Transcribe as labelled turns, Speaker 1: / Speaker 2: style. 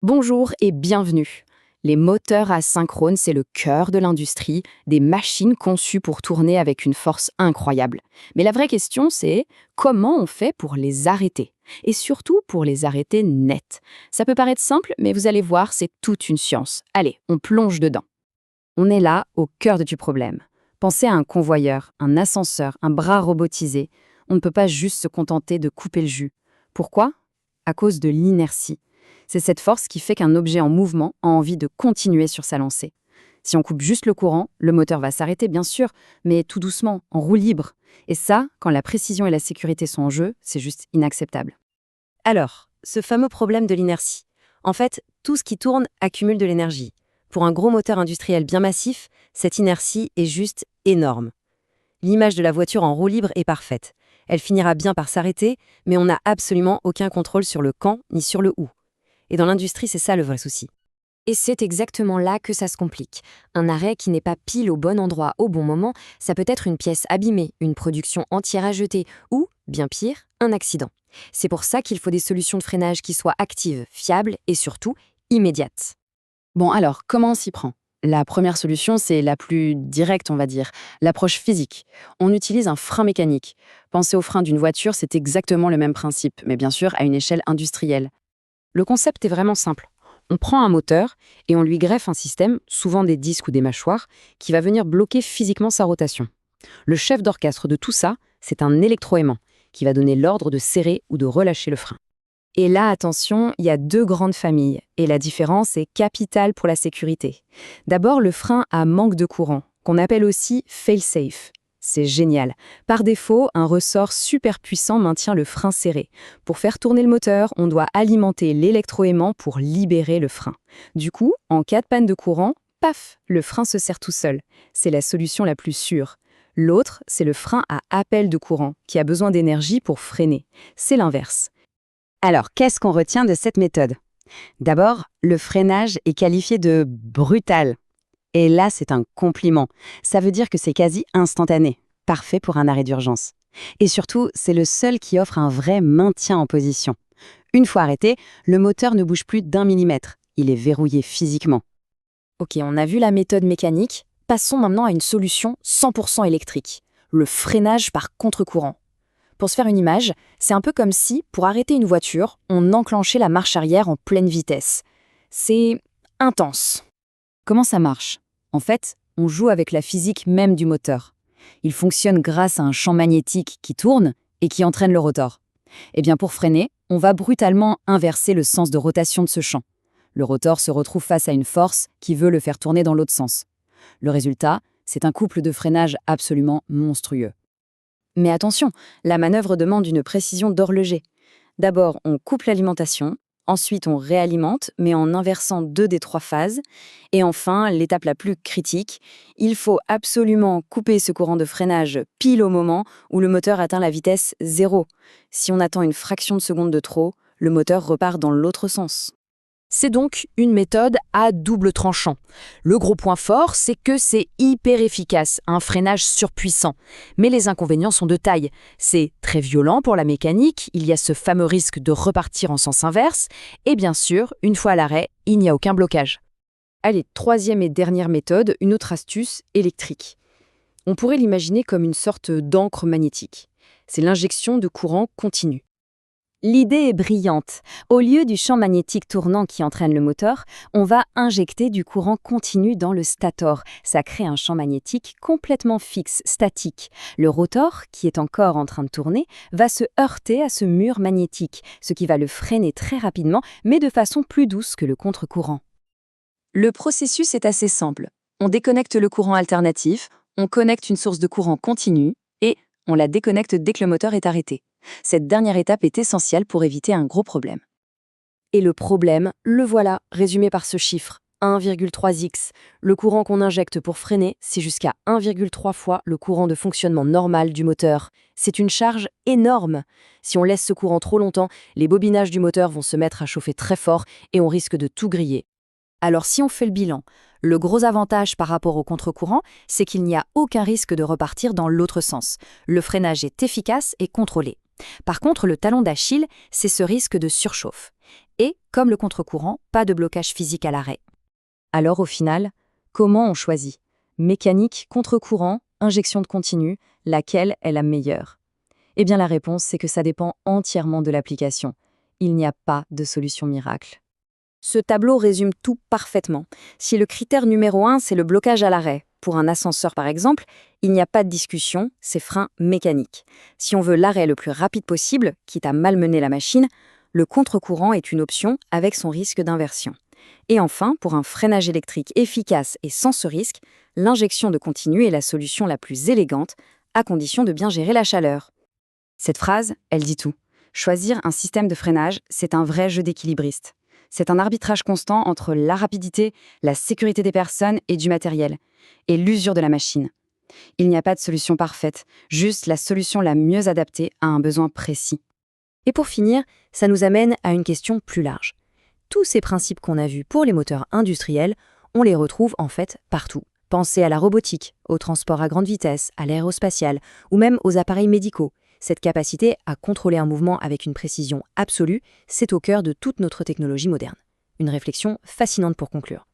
Speaker 1: Bonjour et bienvenue. Les moteurs asynchrones, c'est le cœur de l'industrie, des machines conçues pour tourner avec une force incroyable. Mais la vraie question, c'est comment on fait pour les arrêter? Et surtout pour les arrêter net. Ça peut paraître simple, mais vous allez voir, c'est toute une science. Allez, on plonge dedans. On est là, au cœur du problème. Pensez à un convoyeur, un ascenseur, un bras robotisé. On ne peut pas juste se contenter de couper le jus. Pourquoi? À cause de l'inertie. C'est cette force qui fait qu'un objet en mouvement a envie de continuer sur sa lancée. Si on coupe juste le courant, le moteur va s'arrêter bien sûr, mais tout doucement, en roue libre. Et ça, quand la précision et la sécurité sont en jeu, c'est juste inacceptable.
Speaker 2: Alors, ce fameux problème de l'inertie. En fait, tout ce qui tourne accumule de l'énergie. Pour un gros moteur industriel bien massif, cette inertie est juste énorme. L'image de la voiture en roue libre est parfaite. Elle finira bien par s'arrêter, mais on n'a absolument aucun contrôle sur le quand ni sur le où. Et dans l'industrie, c'est ça le vrai souci.
Speaker 3: Et c'est exactement là que ça se complique. Un arrêt qui n'est pas pile au bon endroit au bon moment, ça peut être une pièce abîmée, une production entière à jeter ou, bien pire, un accident. C'est pour ça qu'il faut des solutions de freinage qui soient actives, fiables et surtout immédiates.
Speaker 1: Bon alors, comment on s'y prend? La première solution, c'est la plus directe, on va dire, l'approche physique. On utilise un frein mécanique. Pensez au frein d'une voiture, c'est exactement le même principe, mais bien sûr à une échelle industrielle. Le concept est vraiment simple. On prend un moteur et on lui greffe un système, souvent des disques ou des mâchoires, qui va venir bloquer physiquement sa rotation. Le chef d'orchestre de tout ça, c'est un électroaimant qui va donner l'ordre de serrer ou de relâcher le frein. Et là, attention, il y a deux grandes familles, et la différence est capitale pour la sécurité. D'abord, le frein à manque de courant, qu'on appelle aussi fail-safe. C'est génial. Par défaut, un ressort super puissant maintient le frein serré. Pour faire tourner le moteur, on doit alimenter l'électroaimant pour libérer le frein. Du coup, en cas de panne de courant, paf, le frein se serre tout seul. C'est la solution la plus sûre. L'autre, c'est le frein à appel de courant, qui a besoin d'énergie pour freiner. C'est l'inverse.
Speaker 2: Alors, qu'est-ce qu'on retient de cette méthode? D'abord, le freinage est qualifié de brutal. Et là, c'est un compliment. Ça veut dire que c'est quasi instantané, parfait pour un arrêt d'urgence. Et surtout, c'est le seul qui offre un vrai maintien en position. Une fois arrêté, le moteur ne bouge plus d'1 millimètre. Il est verrouillé physiquement.
Speaker 3: Ok, on a vu la méthode mécanique, passons maintenant à une solution 100% électrique, le freinage par contre-courant. Pour se faire une image, c'est un peu comme si, pour arrêter une voiture, on enclenchait la marche arrière en pleine vitesse. C'est intense.
Speaker 1: Comment ça marche? En fait, on joue avec la physique même du moteur. Il fonctionne grâce à un champ magnétique qui tourne et qui entraîne le rotor. Eh bien, pour freiner, on va brutalement inverser le sens de rotation de ce champ. Le rotor se retrouve face à une force qui veut le faire tourner dans l'autre sens. Le résultat, c'est un couple de freinage absolument monstrueux. Mais attention, la manœuvre demande une précision d'horloger. D'abord, on coupe l'alimentation, ensuite on réalimente, mais en inversant 2 des 3 phases. Et enfin, l'étape la plus critique, il faut absolument couper ce courant de freinage pile au moment où le moteur atteint la vitesse 0. Si on attend une fraction de seconde de trop, le moteur repart dans l'autre sens.
Speaker 4: C'est donc une méthode à double tranchant. Le gros point fort, c'est que c'est hyper efficace, un freinage surpuissant. Mais les inconvénients sont de taille. C'est très violent pour la mécanique, il y a ce fameux risque de repartir en sens inverse, et bien sûr, une fois à l'arrêt, il n'y a aucun blocage.
Speaker 1: Allez, troisième et dernière méthode, une autre astuce électrique. On pourrait l'imaginer comme une sorte d'encre magnétique. C'est l'injection de courant continu.
Speaker 2: L'idée est brillante. Au lieu du champ magnétique tournant qui entraîne le moteur, on va injecter du courant continu dans le stator. Ça crée un champ magnétique complètement fixe, statique. Le rotor, qui est encore en train de tourner, va se heurter à ce mur magnétique, ce qui va le freiner très rapidement, mais de façon plus douce que le contre-courant.
Speaker 3: Le processus est assez simple. On déconnecte le courant alternatif, on connecte une source de courant continu et on la déconnecte dès que le moteur est arrêté. Cette dernière étape est essentielle pour éviter un gros problème. Et le problème, le voilà, résumé par ce chiffre, 1,3x. Le courant qu'on injecte pour freiner, c'est jusqu'à 1,3 fois le courant de fonctionnement normal du moteur. C'est une charge énorme. Si on laisse ce courant trop longtemps, les bobinages du moteur vont se mettre à chauffer très fort et on risque de tout griller. Alors si on fait le bilan, le gros avantage par rapport au contre-courant, c'est qu'il n'y a aucun risque de repartir dans l'autre sens. Le freinage est efficace et contrôlé. Par contre, le talon d'Achille, c'est ce risque de surchauffe.
Speaker 4: Et, comme le contre-courant, pas de blocage physique à l'arrêt.
Speaker 3: Alors au final, comment on choisit? Mécanique, contre-courant, injection de continu, laquelle est la meilleure? Eh bien la réponse, c'est que ça dépend entièrement de l'application. Il n'y a pas de solution miracle.
Speaker 1: Ce tableau résume tout parfaitement. Si le critère numéro 1, c'est le blocage à l'arrêt, pour un ascenseur par exemple, il n'y a pas de discussion, c'est frein mécanique. Si on veut l'arrêt le plus rapide possible, quitte à malmener la machine, le contre-courant est une option avec son risque d'inversion. Et enfin, pour un freinage électrique efficace et sans ce risque, l'injection de continu est la solution la plus élégante, à condition de bien gérer la chaleur. Cette phrase, elle dit tout. Choisir un système de freinage, c'est un vrai jeu d'équilibriste. C'est un arbitrage constant entre la rapidité, la sécurité des personnes et du matériel, et l'usure de la machine. Il n'y a pas de solution parfaite, juste la solution la mieux adaptée à un besoin précis.
Speaker 4: Et pour finir, ça nous amène à une question plus large. Tous ces principes qu'on a vus pour les moteurs industriels, on les retrouve en fait partout. Pensez à la robotique, au transport à grande vitesse, à l'aérospatial, ou même aux appareils médicaux. Cette capacité à contrôler un mouvement avec une précision absolue, c'est au cœur de toute notre technologie moderne. Une réflexion fascinante pour conclure.